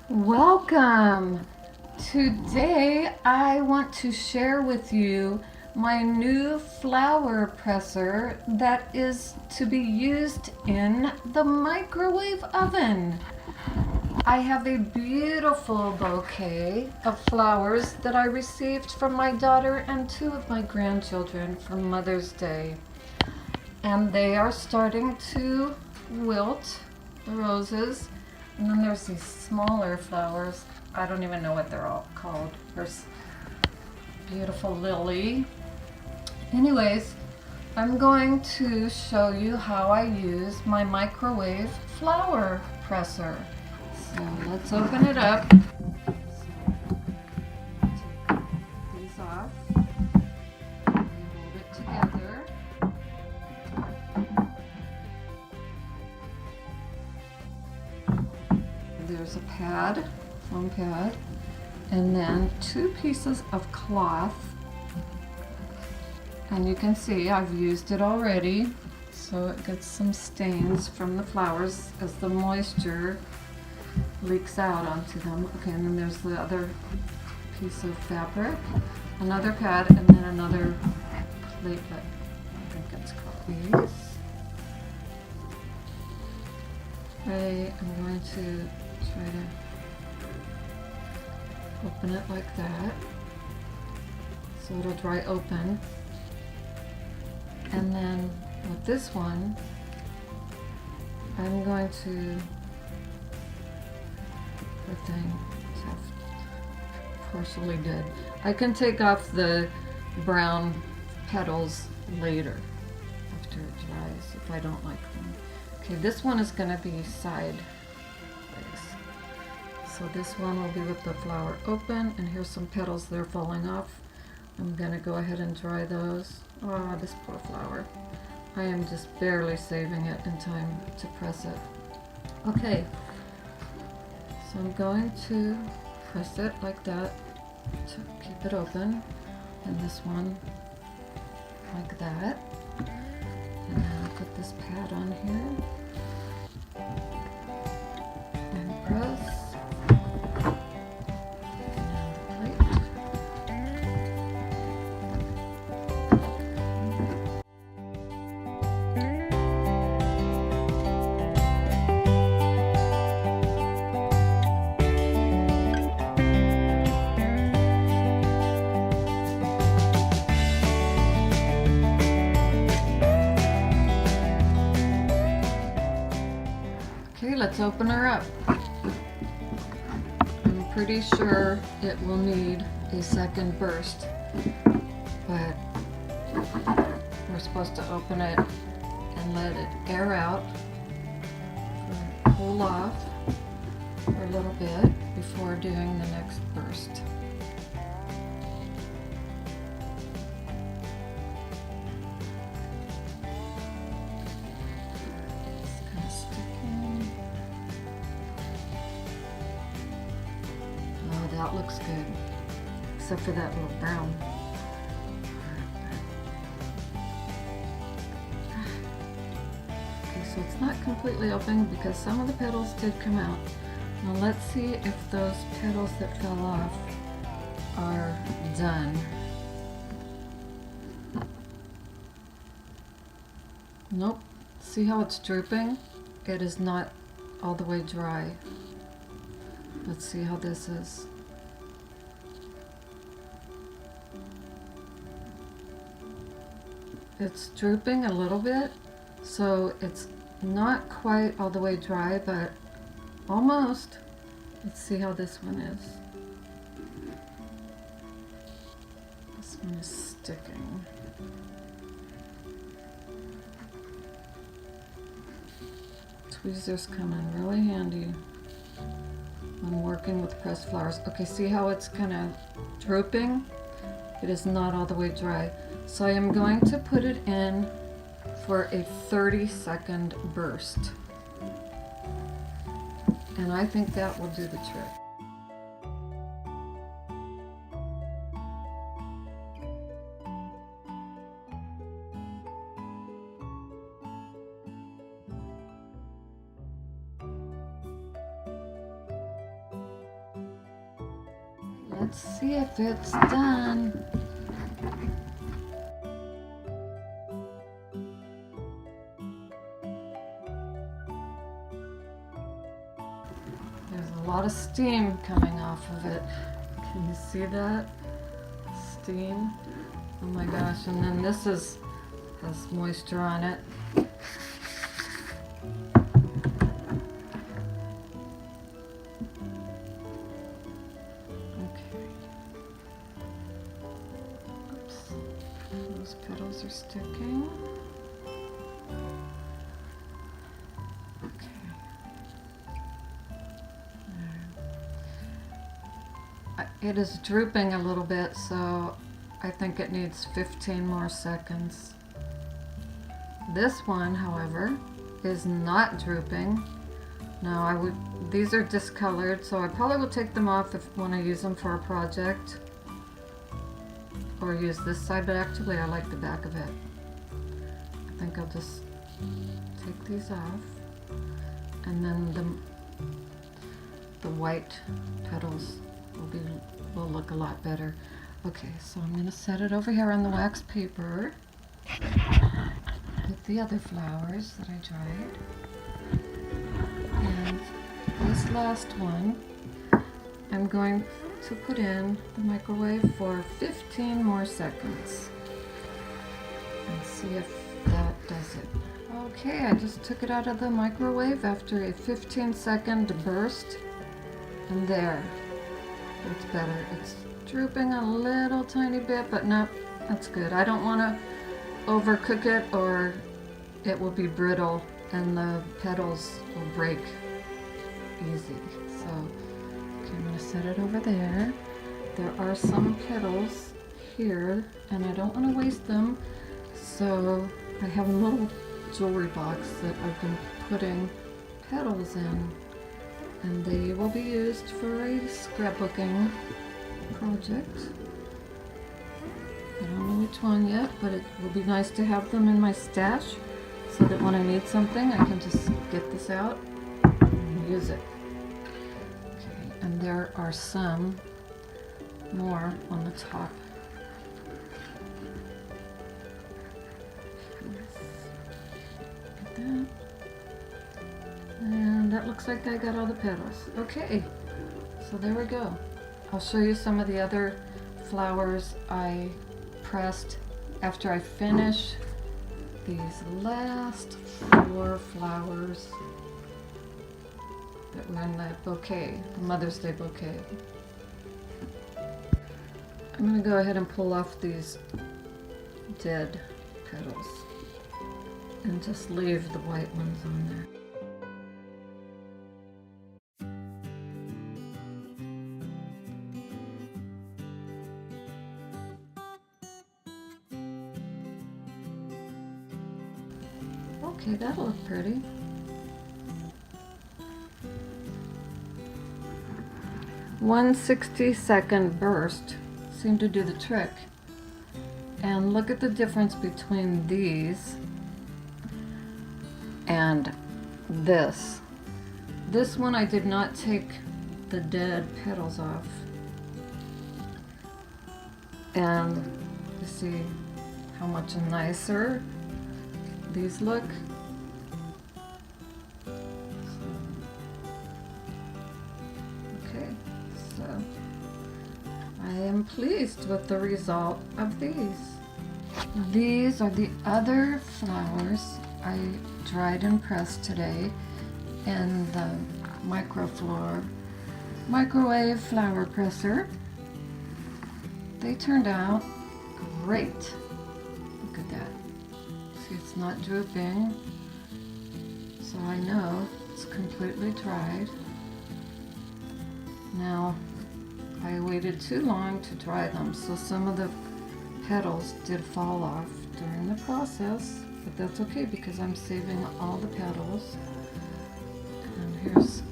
Welcome! Today I want to share with you my new flower presser that is to be used in the microwave oven. I have a beautiful bouquet of flowers that I received from my daughter and 2 of my grandchildren for Mother's Day. And they are starting to wilt, the roses. And then there's these smaller flowers. I don't even know what they're all called. There's beautiful lily. Anyways, I'm going to show you how I use my microwave flower presser. So let's open it up. Take these off. Hold it together. There's a pad, foam pad, and then 2 pieces of cloth. And you can see I've used it already, so it gets some stains from the flowers as the moisture leaks out onto them. Okay, and then there's the other piece of fabric, another pad, and then another platelet. I think it's called these. I'm going to try to open it like that so it'll dry open. And then with this one, I'm going to, the thing is partially dead. I can take off the brown petals later after it dries if I don't like them. Okay, this one is going to be sideways. So this one will be with the flower open, and here's some petals that are falling off. I'm going to go ahead and dry those. Oh, this poor flower. I am just barely saving it in time to press it. Okay, so I'm going to press it like that to keep it open, and this one like that. And then I'll put this pad on here and press. Okay, let's open her up. I'm pretty sure it will need a second burst, but we're supposed to open it and let it air out, cool off for a little bit before doing the next burst. That looks good, except for that little brown. Okay, so it's not completely open because some of the petals did come out. Now let's see if those petals that fell off are done. Nope. See how it's drooping? It is not all the way dry. Let's see how this is. It's drooping a little bit, so it's not quite all the way dry, but almost. Let's see how this one is. This one is sticking. Tweezers come in really handy when working with pressed flowers. Okay, see how it's kind of drooping? It is not all the way dry. So I am going to put it in for a 30-second burst. And I think that will do the trick. Let's see if it's done. There's a lot of steam coming off of it. Can you see that? Steam. Oh my gosh, and then this has moisture on it. Okay. Oops. Those petals are sticking. Okay. It is drooping a little bit, so I think it needs 15 more seconds. This one, however, is not drooping. Now these are discolored, so I probably will take them off when I use them for a project. Or use this side, but actually I like the back of it. I think I'll just take these off. And then the white petals will look a lot better. Okay, so I'm going to set it over here on the wax paper with the other flowers that I dried. And this last one, I'm going to put in the microwave for 15 more seconds and see if that does it. Okay, I just took it out of the microwave after a 15-second burst, and there, it's better. It's drooping a little tiny bit, but no, that's good. I don't want to overcook it or it will be brittle and the petals will break easy. So, okay, I'm going to set it over there. There are some petals here and I don't want to waste them, so I have a little jewelry box that I've been putting petals in, and they will be used for a scrapbooking project. I don't know which one yet, but it will be nice to have them in my stash so that when I need something I can just get this out and use it. Okay, and there are some more on the top. Get that. And that looks like I got all the petals. Okay, so there we go. I'll show you some of the other flowers I pressed after I finish these last 4 flowers that were in the bouquet, the Mother's Day bouquet. I'm going to go ahead and pull off these dead petals and just leave the white ones on there. Okay, that'll look pretty. One 60-second burst seemed to do the trick. And look at the difference between these and this. This one I did not take the dead petals off. And you see how much nicer these look. Okay, so I am pleased with the result of these. These are the other flowers I dried and pressed today in the Microfleur microwave flower presser. They turned out great. Look at that. See, it's not drooping, so I know it's completely dried. Now, I waited too long to dry them, so some of the petals did fall off during the process, but that's okay because I'm saving all the petals. And here's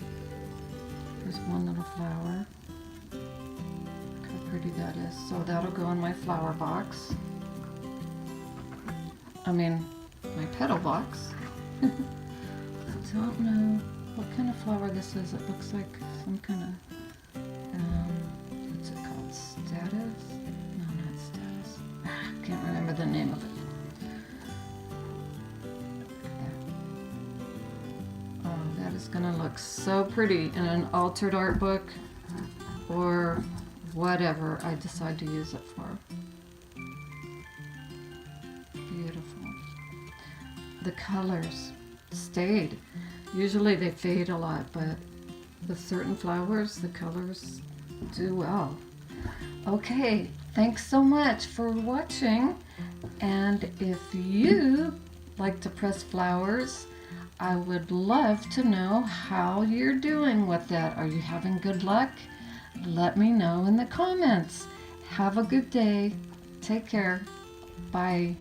one little flower. Look how pretty that is. So that'll go in my flower box. I mean, my petal box. I don't know what kind of flower this is. It looks like some kind of, what's it called? remember the name of it. Oh, that is gonna look so pretty in an altered art book or whatever I decide to use it for. Beautiful. The colors stayed. Usually they fade a lot, but with certain flowers, the colors do well. Okay, thanks so much for watching. And if you like to press flowers, I would love to know how you're doing with that. Are you having good luck? Let me know in the comments. Have a good day. Take care. Bye.